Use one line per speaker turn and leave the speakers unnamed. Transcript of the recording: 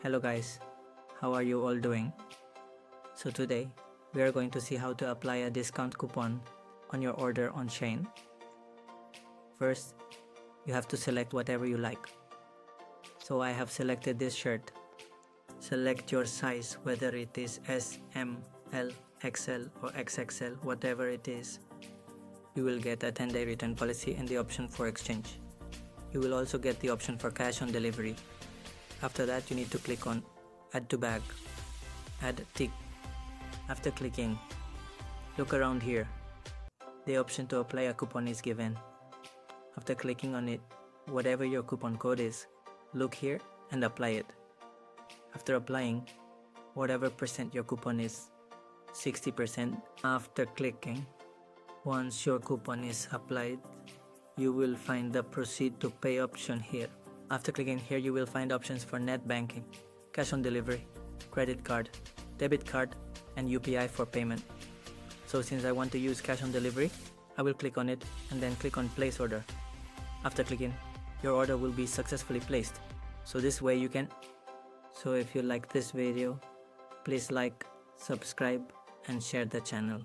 Hello guys, how are you all doing? So today we are going to see how to apply a discount coupon on your order on Shein. First, you have to select whatever you like. So I have selected this shirt. Select your size, whether it is S, M, L, XL or XXL, whatever it is. You will get a 10-day return policy and the option for exchange. You will also get the option for cash on delivery. After that, you need to click on Add to Bag, add tick. After clicking, look around here. The option to apply a coupon is given. After clicking on it, whatever your coupon code is, look here and apply it. After applying, whatever percent your coupon is, 60%. After clicking, once your coupon is applied, you will find the Proceed to Pay option here. After clicking here, you will find options for net banking, cash on delivery, credit card, debit card, and UPI for payment. So since I want to use cash on delivery, I will click on it and then click on place order. After clicking, your order will be successfully placed. So this way you can. So if you like this video, please like, subscribe, and share the channel.